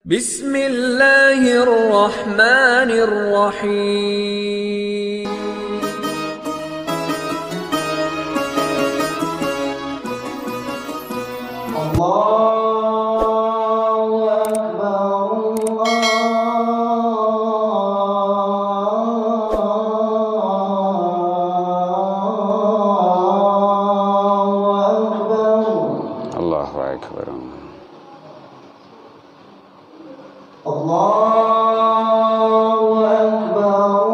Bismillahirrahmanirrahim. Allahu Akbar, Allahu Akbar. Allahu Akbar,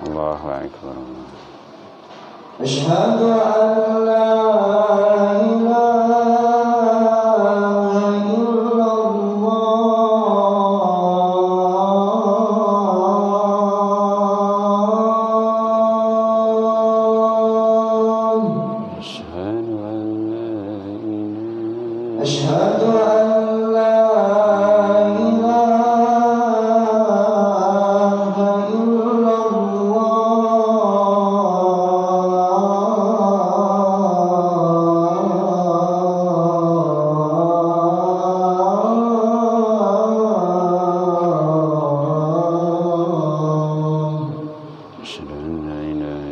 Allahu Akbar. Asyhadu an la أشهد أن لا إله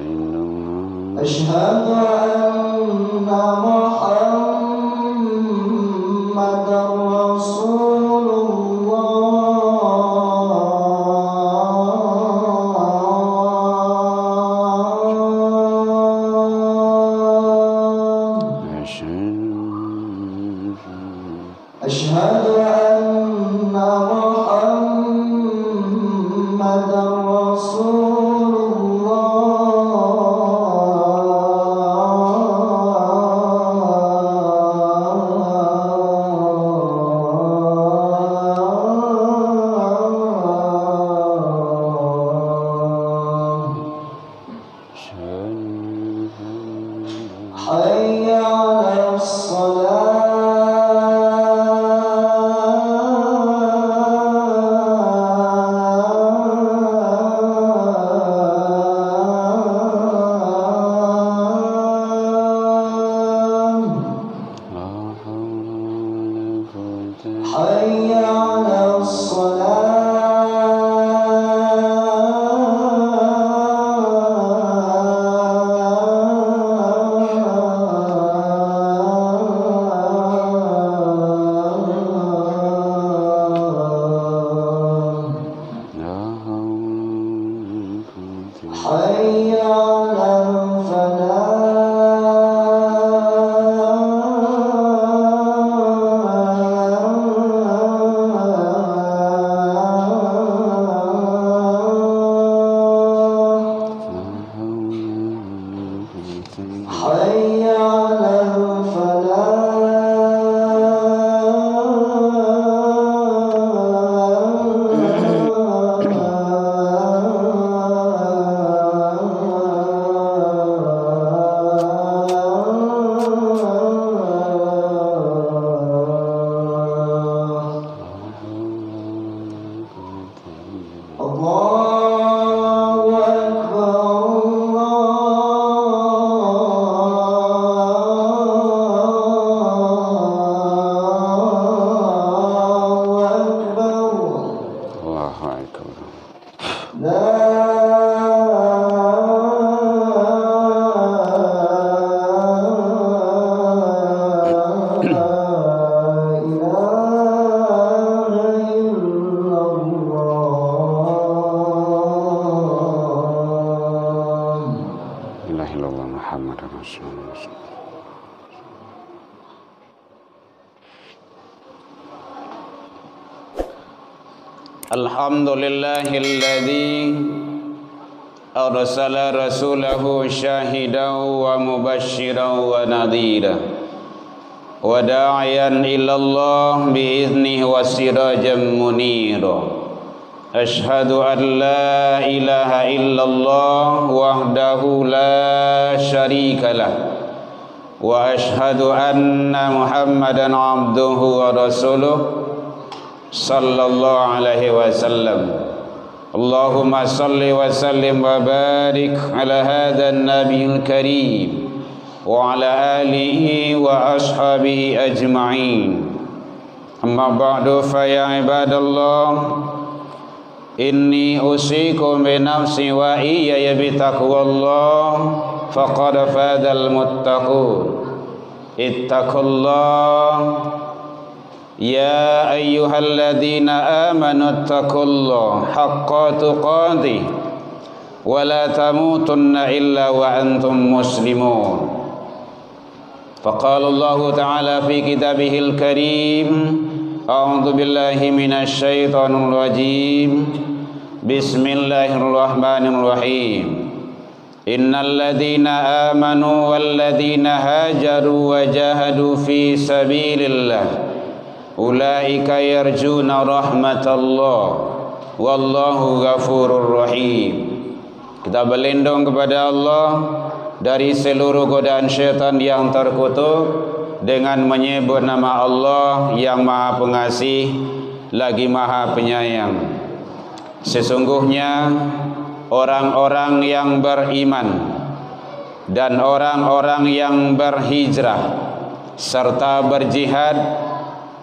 إلا الله أشهد أن محمد رسول الله أشهد أن محمد رسول حي على الصلاة حي على حي على الفلاح حي على Allahu Akbar, Allahu Akbar, Allahu Akbar. La ilaha illallah Muhammad Rasulullah. Alhamdulillahilladzi arsala rasulahu syahidan wa mubasysyiran wa nadhira wa da'iyan ilallah biiznihi wa sirajan munira. Ashhadu an la ilaha illallah wahdahu la syarika lah wa ashhadu anna Muhammadan abduhu wa rasuluh sallallahu alaihi wasallam. Allahumma salli wa sallim wa barik ala hadha an-nabiyil karim wa ala alihi wa ashabihi ajma'in. Amma ba'du, fa ya ibadallah, inni usikum bi nafsi wa iyaya bi taqwallah faqad fadal muttaqun. Ittaqullah ya ayyuhalladzina amanu ittaqullaha haqqa tuqatih wa la tamutunna illa wa antum muslimun. Faqala Allah ta'ala fi kitabihil karim, a'udzu billahi minasy syaithanir rajim. Bismillahirrahmanirrahim. Innal ladzina amanu wal ladzina hajaru wa jahadu fi sabilillah ulaika yarjuna rahmatallah wallahu ghafurur rahim. Kita berlindung kepada Allah dari seluruh godaan syaitan yang terkutuk dengan menyebut nama Allah yang Maha Pengasih lagi Maha Penyayang. Sesungguhnya orang-orang yang beriman dan orang-orang yang berhijrah serta berjihad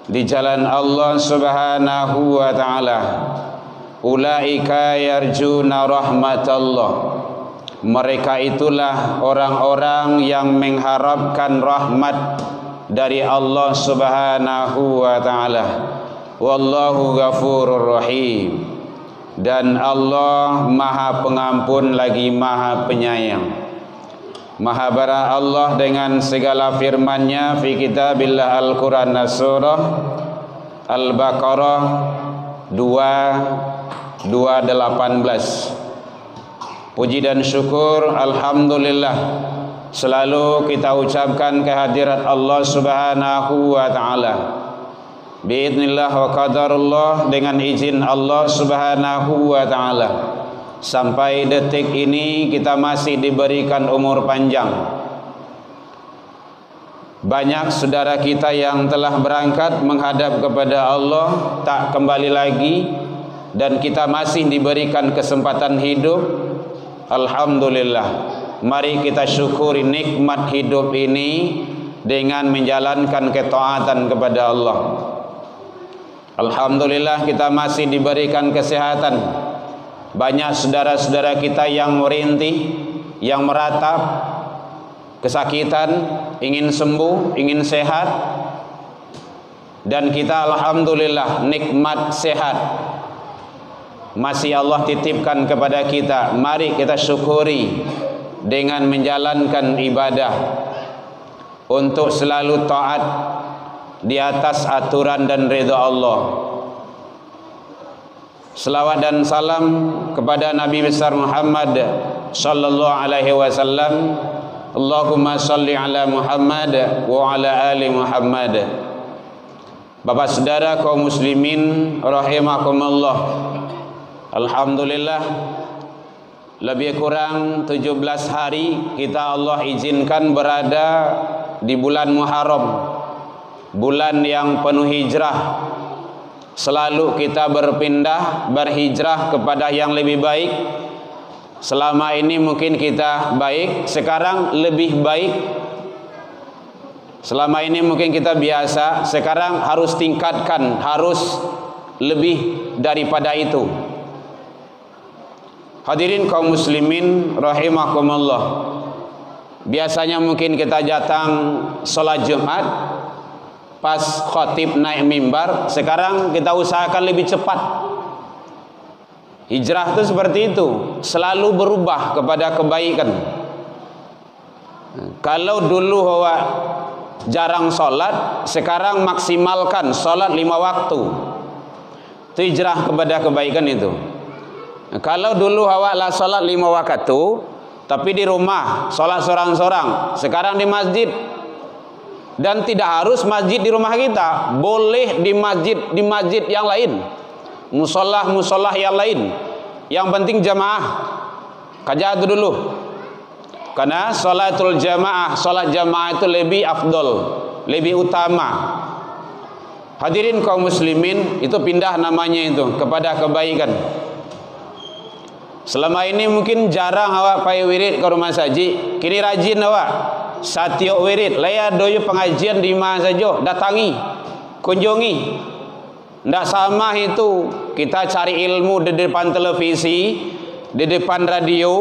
di jalan Allah Subhanahu wa taala, ulaika yarjuna rahmatallah, mereka itulah orang-orang yang mengharapkan rahmat dari Allah Subhanahu wa taala. Wallahu ghafurur rahim, dan Allah Maha Pengampun lagi Maha Penyayang. Maha bara Allah dengan segala firman-Nya fi kitabillah Al-Qur'an surah Al-Baqarah 218. Puji dan syukur alhamdulillah selalu kita ucapkan kehadirat Allah Subhanahu wa taala. Biidznillah wa qadarullah, dengan izin Allah Subhanahu wa taala, sampai detik ini kita masih diberikan umur panjang. Banyak saudara kita yang telah berangkat menghadap kepada Allah tak kembali lagi, dan kita masih diberikan kesempatan hidup. Alhamdulillah, mari kita syukuri nikmat hidup ini dengan menjalankan ketaatan kepada Allah. Alhamdulillah kita masih diberikan kesehatan. Banyak saudara-saudara kita yang merintih, yang meratap kesakitan, ingin sembuh, ingin sehat, dan kita alhamdulillah nikmat sehat masih Allah titipkan kepada kita. Mari kita syukuri dengan menjalankan ibadah untuk selalu taat di atas aturan dan ridha Allah. Selawat dan salam kepada Nabi besar Muhammad sallallahu alaihi wasallam. Allahumma salli ala Muhammad wa ala ali Muhammad. Bapak saudara kaum muslimin rahimakumullah, alhamdulillah lebih kurang 17 hari kita Allah izinkan berada di bulan Muharram, bulan yang penuh hijrah. Selalu kita berpindah, berhijrah kepada yang lebih baik. Selama ini mungkin kita baik, sekarang lebih baik. Selama ini mungkin kita biasa, sekarang harus tingkatkan, harus lebih daripada itu. Hadirin kaum muslimin rahimakumullah, biasanya mungkin kita datang sholat Jumat pas khatib naik mimbar, sekarang kita usahakan lebih cepat. Hijrah itu seperti itu, selalu berubah kepada kebaikan. Kalau dulu bahwa jarang sholat, sekarang maksimalkan sholat 5 waktu. Itu hijrah kepada kebaikan itu. Kalau dulu awak lah sholat 5 waktu, tapi di rumah sholat sorang-sorang, sekarang di masjid. Dan tidak harus masjid di rumah kita, boleh di masjid yang lain, musolah yang lain. Yang penting jamaah. Kaja itu dulu. Karena sholatul jamaah, sholat jamaah itu lebih afdol, lebih utama. Hadirin kaum muslimin, itu pindah namanya itu kepada kebaikan. Selama ini mungkin jarang awak pai wirid ke rumah saji. Kini rajin awak. Satiok wirid. Laya doyo pengajian di mana saja. Datangi. Kunjungi. Tidak sama itu. Kita cari ilmu di depan televisi, di depan radio,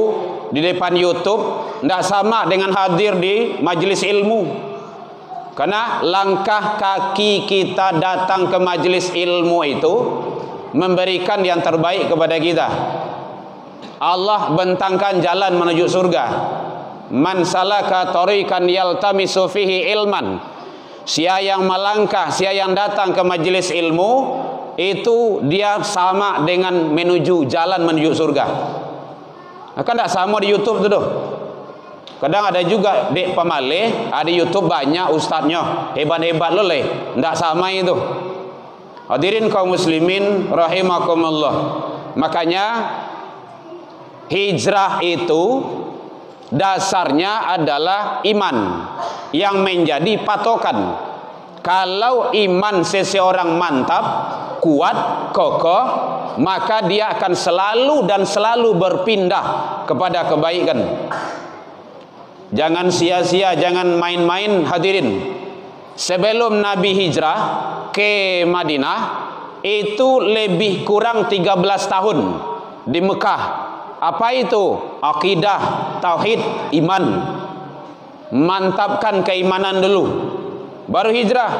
di depan YouTube. Tidak sama dengan hadir di majelis ilmu. Karena langkah kaki kita datang ke majelis ilmu itu memberikan yang terbaik kepada kita. Allah bentangkan jalan menuju surga. Man salaka tariqan yaltamisu fihi ilman. Sia yang melangkah, sia yang datang ke majelis ilmu, itu dia sama dengan menuju jalan menuju surga. Kan tak sama di YouTube tu doh. Kadang ada juga dek pemalih, ada YouTube banyak ustaznya, hebat-hebat loleh. Tak sama itu. Hadirin kaum muslimin rahimakumullah. Makanya hijrah itu dasarnya adalah iman yang menjadi patokan. Kalau iman seseorang mantap, kuat, kokoh, maka dia akan selalu dan selalu berpindah kepada kebaikan. Jangan sia-sia, jangan main-main hadirin. Sebelum Nabi hijrah ke Madinah, itu lebih kurang 13 tahun di Mekah. Apa itu? Akidah, tauhid, iman. Mantapkan keimanan dulu, baru hijrah.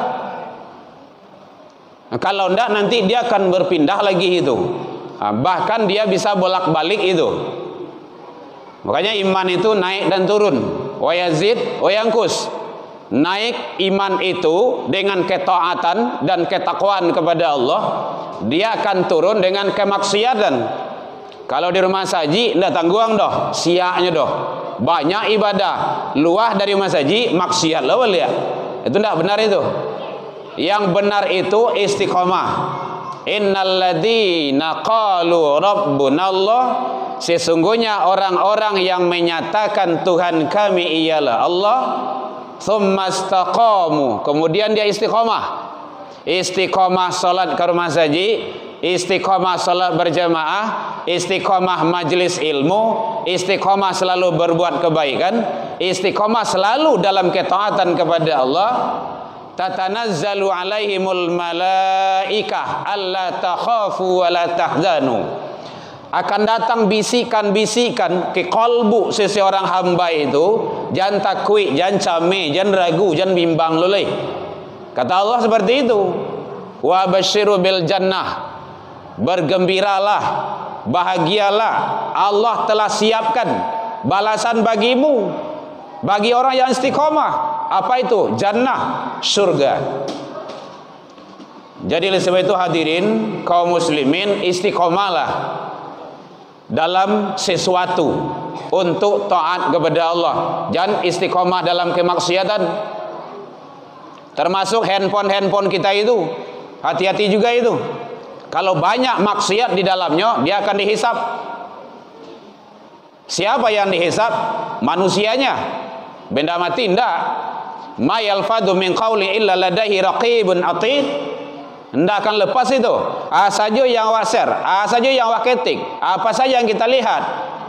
Kalau tidak nanti dia akan berpindah lagi itu. Bahkan dia bisa bolak-balik itu. Makanya iman itu naik dan turun. Wa yazid wa yanqus. Naik iman itu dengan ketaatan dan ketakwaan kepada Allah, dia akan turun dengan kemaksiatan. Kalau di rumah saji ndak tangguang doh, siaknya doh. Banyak ibadah, luah dari rumah saji maksiat lah ya. Itu ndak benar itu. Yang benar itu istiqomah. Innalladzina qalu rabbunallah, sesungguhnya orang-orang yang menyatakan Tuhan kami ialah Allah, tsumastaqamu, kemudian dia istiqomah. Istiqomah salat ke rumah saji, istiqomah salat berjamaah, istiqomah majlis ilmu, istiqomah selalu berbuat kebaikan, istiqomah selalu dalam ketaatan kepada Allah. Tatanazzalu alaihimul malaikah alla takhafu wa la tahzanu. Akan datang bisikan-bisikan ke kalbu seseorang hamba itu, jangan takut, jangan cameh, jangan ragu, jangan bimbang loleh. Kata Allah seperti itu. Wa basyiru bil jannah, bergembiralah, bahagialah, Allah telah siapkan balasan bagimu, bagi orang yang istiqomah. Apa itu? Jannah, surga. Jadi oleh sebab itu hadirin kaum muslimin, istiqomahlah dalam sesuatu untuk taat kepada Allah. Jangan istiqomah dalam kemaksiatan. Termasuk handphone kita itu, hati-hati juga itu. Kalau banyak maksiat di dalamnya, dia akan dihisap. Siapa yang dihisap? Manusianya. Benda mati tidak. Ma yalfadhu min qawli illa ladaihi raqibun atid. Tidak akan lepas itu. Saja yang awak share, saja yang awak ketik, apa saja yang kita lihat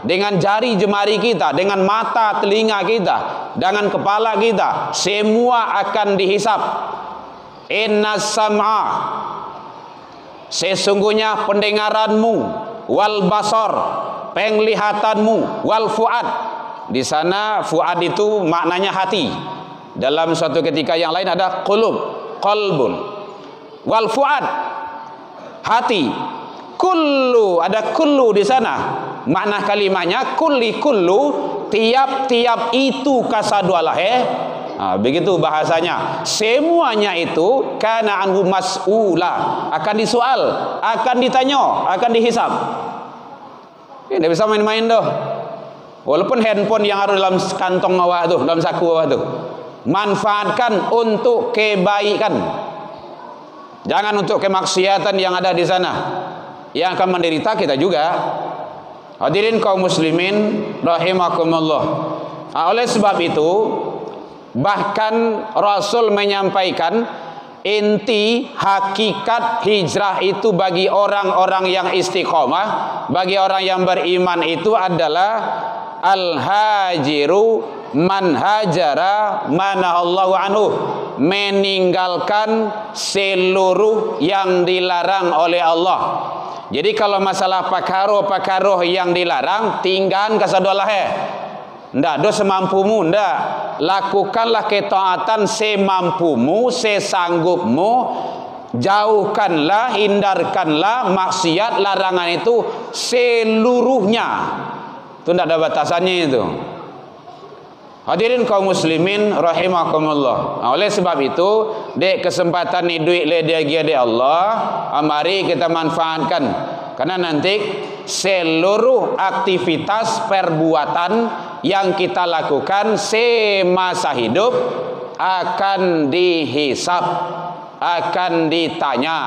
dengan jari jemari kita, dengan mata telinga kita, dengan kepala kita, semua akan dihisap. Inna sam'a, sesungguhnya pendengaranmu, wal basar, penglihatanmu, wal fuad. Di sana fuad itu maknanya hati. Dalam suatu ketika yang lain ada qulub, qalbun, wal fuad, hati. Kullu, ada kullu di sana. Makna kalimahnya kulli kullu, tiap-tiap itu kasadualah begitu bahasanya. Semuanya itu kana anhu mas'ula, akan disoal, akan ditanya, akan dihisap. Tidak bisa main-main doh. Walaupun handphone yang ada dalam kantong awak tu, dalam saku awak tu, manfaatkan untuk kebaikan. Jangan untuk kemaksiatan yang ada di sana, yang akan menderita kita juga. Hadirin kaum muslimin rahimakumullah. Oleh sebab itu, bahkan Rasul menyampaikan inti hakikat hijrah itu bagi orang-orang yang istiqomah, bagi orang yang beriman itu adalah al-hajiru man hajara manahallahu anhu, meninggalkan seluruh yang dilarang oleh Allah. Jadi kalau masalah pakaruh yang dilarang, tinggalkan kasadolah ndak do semampumu, ndak. Lakukanlah ketaatan semampumu, sesanggupmu. Jauhkanlah, hindarkanlah maksiat, larangan itu seluruhnya. Itu ndak ada batasannya itu. Hadirin kaum muslimin rahimakumullah. Oleh sebab itu, dek kesempatan ni duit le dia de Allah, mari kita manfaatkan. Karena nanti seluruh aktivitas perbuatan yang kita lakukan semasa hidup akan dihisab, akan ditanya,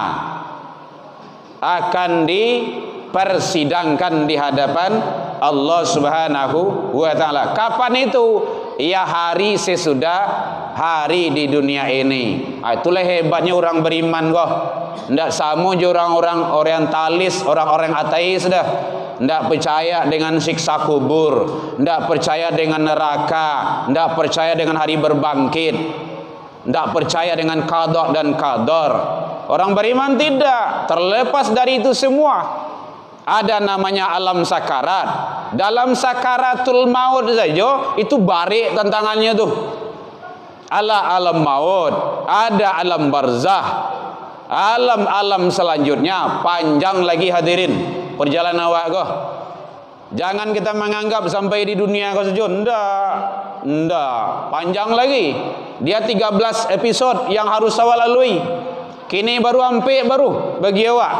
akan dipersidangkan di hadapan Allah Subhanahu wa taala. Kapan itu? Ya hari sesudah hari di dunia ini. Itulah hebatnya orang beriman kok. Ndak sama je orang-orang orientalis, orang-orang ateis dah. Ndak percaya dengan siksa kubur, ndak percaya dengan neraka, ndak percaya dengan hari berbangkit, ndak percaya dengan qada dan qadar. Orang beriman tidak terlepas dari itu semua. Ada namanya alam sakarat. Dalam sakaratul maut saja itu barik tantangannya tuh. Alam maut, ada alam barzah, alam-alam selanjutnya panjang lagi hadirin perjalanan awak kau. Jangan kita menganggap sampai di dunia kau saja. Ndak, panjang lagi. Dia 13 episod yang harus awak lalui. Kini baru ampe baru bagi awak.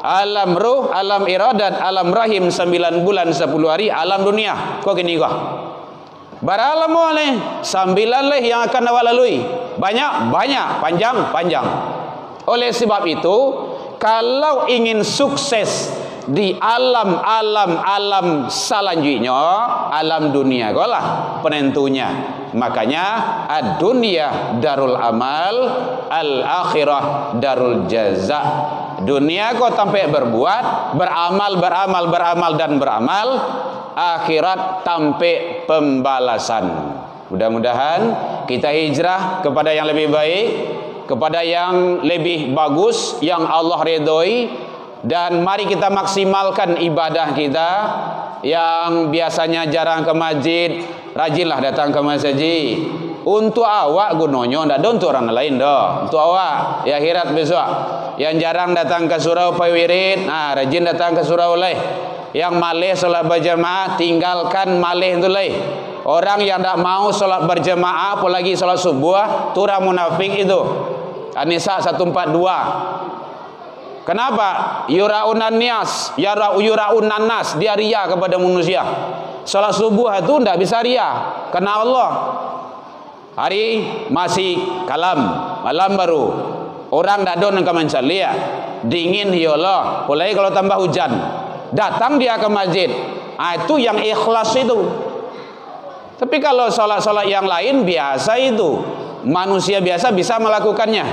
Alam ruh, alam iradat, alam rahim 9 bulan 10 hari, alam dunia. Kau gini kau. Baralam oleh 9 leh yang akan awak lalui. Banyak, panjang. Oleh sebab itu, kalau ingin sukses di alam selanjutnya, alam dunia kau lah penentunya. Makanya ad-dunya darul amal, al-akhirah darul jaza. Dunia kau sampai berbuat, beramal dan beramal, akhirat sampai pembalasan. Mudah-mudahan kita hijrah kepada yang lebih baik, kepada yang lebih bagus, yang Allah ridhoi, dan mari kita maksimalkan ibadah kita. Yang biasanya jarang ke masjid, rajinlah datang ke masjid. Untuk awak gunanya, tidak ada untuk orang lain dah. Untuk awak, ya akhirat besok. Yang jarang datang ke surau pawirid, rajin datang ke surau leh. Yang malih solat berjamaah, tinggalkan malih itu leh. Orang yang tidak mau solat berjamaah, apalagi solat subuh, itu orang munafik itu. An-Nisa 142. Kenapa? Yura'unan nias, yura'unan nas, dia ria kepada manusia. Salat subuh itu tidak bisa ria, karena Allah. Hari masih kalam, malam baru. Orang tidak ada yang mencari, dingin ya Allah. Apalagi kalau tambah hujan, datang dia ke masjid. Itu yang ikhlas itu. Tapi kalau salat-salat yang lain biasa itu, manusia biasa bisa melakukannya.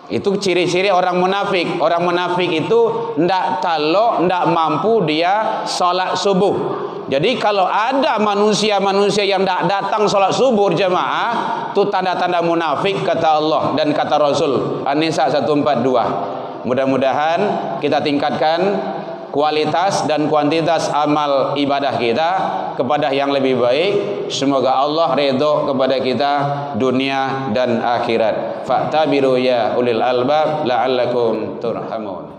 Itu ciri-ciri orang munafik. Orang munafik itu ndak mampu dia salat subuh. Jadi kalau ada manusia-manusia yang ndak datang salat subuh jamaah, itu tanda-tanda munafik kata Allah dan kata Rasul. An-Nisa 142. Mudah-mudahan kita tingkatkan kualitas dan kuantitas amal ibadah kita kepada yang lebih baik. Semoga Allah ridho kepada kita dunia dan akhirat. Fa'tabiru ya ulil albab la'allakum turhamun.